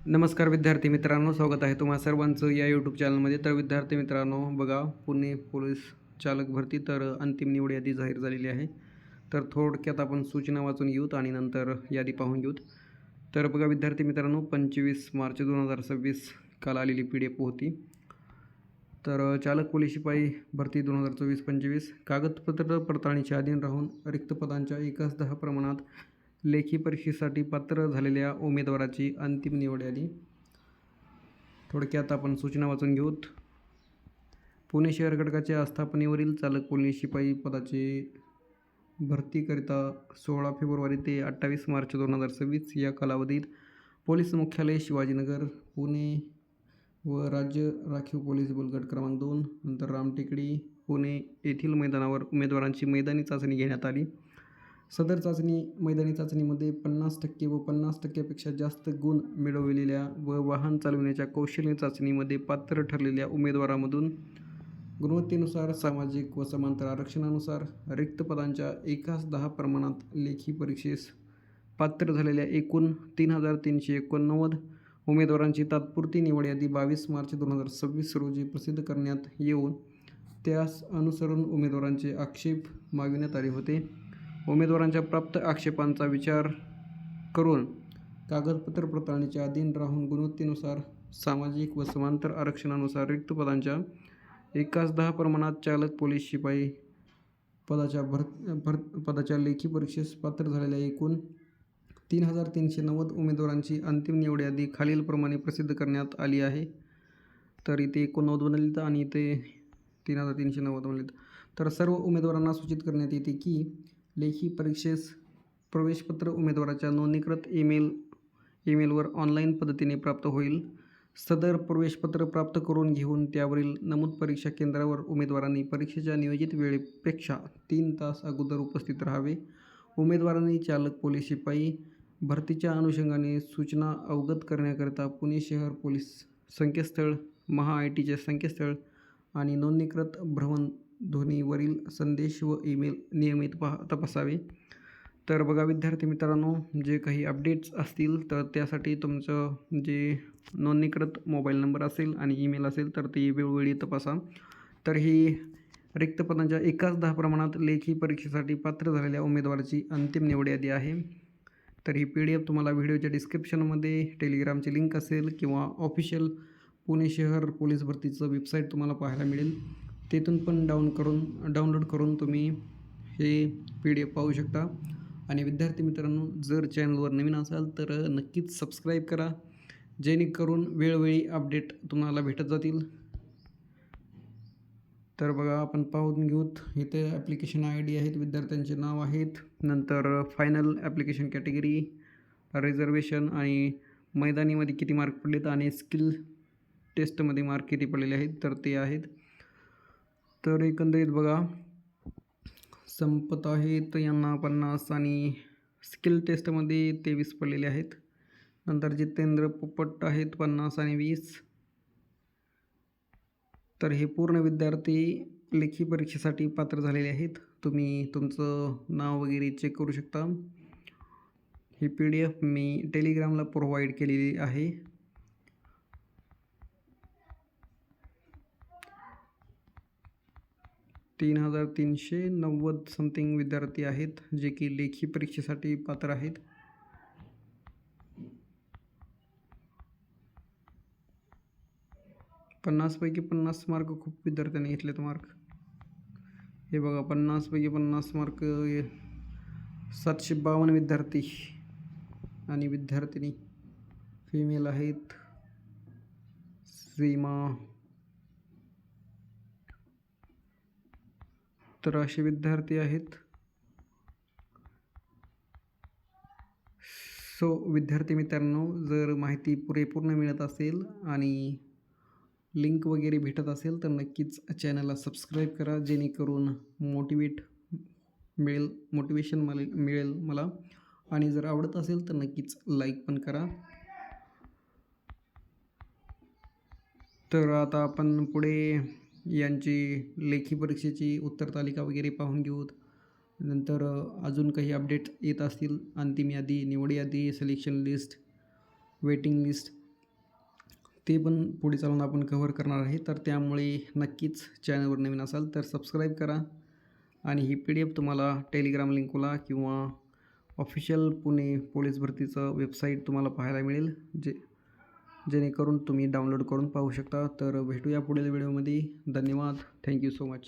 नमस्कार विद्यार्थी मित्रांनो, स्वागत आहे तुम्हा सर्वांचं या यूट्यूब चॅनलमध्ये. तर विद्यार्थी मित्रांनो बघा, पुणे पोलीस चालक भरती तर अंतिम निवड यादी जाहीर झालेली आहे. तर थोडक्यात आपण सूचना वाचून घेऊत आणि नंतर यादी पाहून घेऊत. तर बघा विद्यार्थी मित्रांनो, 25 मार्च 2026 काल आलेली PDF होती. तर चालक पोलीस शिपाई भरती 2024-25 कागदपत्र पडताळणीच्या अधीन राहून रिक्त पदांच्या 1:10 प्रमाणात लेखी परीक्षेसाठी पात्र झालेल्या उमेदवाराची अंतिम निवड यादी. थोडक्यात आपण सूचना वाचून घेऊत. पुणे शहर घटकाच्या आस्थापनेवरील चालक पोलीस शिपाई पदाचे भरतीकरिता 16 फेब्रुवारी ते 28 मार्च 2026 या कालावधीत पोलीस मुख्यालय शिवाजीनगर पुणे व राज्य राखीव पोलीस बल गट क्रमांक 2 नंतर रामटेकडी पुणे येथील मैदानावर उमेदवारांची मैदानी चाचणी घेण्यात आली. सदर मैदानी चाचणीमध्ये 50% व 50%पेक्षा जास्त गुण मिळवलेल्या व वाहन चालविण्याच्या कौशल्य चाचणीमध्ये पात्र ठरलेल्या उमेदवारामधून गुणवत्तेनुसार सामाजिक व समांतर आरक्षणानुसार रिक्त पदांच्या 1:10 प्रमाणात लेखी परीक्षेस पात्र झालेल्या एकूण 3,389 उमेदवारांची तात्पुरती निवड यादी 22 मार्च 2026 रोजी प्रसिद्ध करण्यात येऊन त्यास अनुसरून उमेदवारांचे आक्षेप मागविण्यात आले होते. उमेदवारांच्या प्राप्त आक्षेपांचा विचार करून कागदपत्र पडताळणीच्या अधीन राहून गुणवत्तेनुसार सामाजिक व समांतर आरक्षणानुसार रिक्त पदांच्या 1:10 प्रमाणात चालक पोलीस शिपाई पदाच्या लेखी परीक्षेस पात्र झालेल्या एकूण 3,390 उमेदवारांची अंतिम निवड यादी खालीलप्रमाणे प्रसिद्ध करण्यात आली आहे. तर इथे 89 बनलेत आणि इथे 3,390 बनलेत. तर सर्व उमेदवारांना सूचित करण्यात येते की लेखी परीक्षेस प्रवेशपत्र उमेदवाराच्या नोंदणीकृत ईमेलवर ऑनलाईन पद्धतीने प्राप्त होईल. सदर प्रवेशपत्र प्राप्त करून घेऊन त्यावरील नमूद परीक्षा केंद्रावर उमेदवारांनी परीक्षेच्या नियोजित वेळेपेक्षा 3 तास अगोदर उपस्थित राहावे. उमेदवारांनी चालक पोलीस शिपाई भरतीच्या अनुषंगाने सूचना अवगत करण्याकरिता पुणे शहर पोलीस संकेतस्थळ, महा-ITचे संकेतस्थळ आणि नोंदणीकृत भ्रमणध्वनीवरील संदेश व ईमेल नियमित तपासावे. तर बघा विद्यार्थी मित्रांनो, जे काही अपडेट्स असतील तर त्यासाठी तुमचं जे नोंदणीकृत मोबाईल नंबर असेल आणि ईमेल असेल तर ते वेळोवेळी तपासा. तर ही रिक्त पदांच्या 1:10 प्रमाणात लेखी परीक्षेसाठी पात्र झालेल्या उमेदवाराची अंतिम निवड यादी आहे. तर ही PDF तुम्हाला व्हिडिओच्या डिस्क्रिप्शनमध्ये टेलिग्रामची लिंक असेल किंवा ऑफिशियल पुणे शहर पोलीस भरतीचं वेबसाईट तुम्हाला पाहायला मिळेल. तेथून पण डाउनलोड करून तुम्ही हे PDF पाहू शकता. आणि विद्यार्थी मित्रांनो, जर चॅनलवर नवीन असाल तर नक्कीच सबस्क्राईब करा, जेणेकरून वेळोवेळी अपडेट तुम्हाला भेटत जातील. तर बघा आपण पाहून घेऊत. इथे ॲप्लिकेशन ID आहेत, विद्यार्थ्यांचे नाव आहेत, नंतर फायनल ॲप्लिकेशन कॅटेगरी, रिझर्वेशन आणि मैदानीमध्ये किती मार्क पडलेत आणि स्किल टेस्टमध्ये मार्क किती पडलेले आहेत तर ते आहेत. तर एकंदरीत बघा संपत आहेत यांना 50 आणि स्किल टेस्टमध्ये 23 पडलेले आहेत. नंतर जितेंद्र पोपट आहेत 50 आणि 20. तर हे पूर्ण विद्यार्थी लेखी परीक्षेसाठी पात्र झालेले आहेत. तुम्ही तुमचं नाव वगैरे चेक करू शकता. ही PDF मी टेलिग्रामला प्रोव्हाइड केलेली आहे. तीन 3,390 समथिंग विद्यार्थी आहेत जे की लेखी परीक्षेसाठी पात्र आहेत. पैकी 50 मार्क खूप विद्यार्थ्यांनी घेतलेत मार्क. हे बघा 50 पैकी 50 मार्क 752 विद्यार्थी आणि विद्यार्थिनी फिमेल आहेत. सीमा. तर असे विद्यार्थी आहेत. सो विद्यार्थी मित्रांनो, जर माहिती पूर्ण मिळत असेल आणि लिंक वगैरे भेटत असेल तर नक्कीच चॅनलला सबस्क्राईब करा, जेणेकरून मोटिवेशन मिळेल मला. आणि जर आवडत असेल तर नक्कीच लाईक पण करा. तर आता आपण पुढे यांची लेखी परीक्षेची उत्तर तालिका वगैरे पाहून घेऊत. नंतर अजून काही अपडेट येत असतील, अंतिम यादी, निवड यादी, सिलेक्शन लिस्ट, वेटिंग लिस्ट ते पण पुढे चालून आपण कव्हर करणार आहे. तर त्यामुळे नक्कीच चॅनलवर नवीन असाल तर सबस्क्राईब करा आणि ही PDF तुम्हाला टेलिग्राम लिंकला किंवा ऑफिशियल पुणे पोलीस भरतीचं वेबसाईट तुम्हाला पाहायला मिळेल, जेणेकरून तुम्ही डाउनलोड करून पाहू शकता. तर भेटूया पुढील व्हिडिओमध्ये. धन्यवाद. Thank you so much.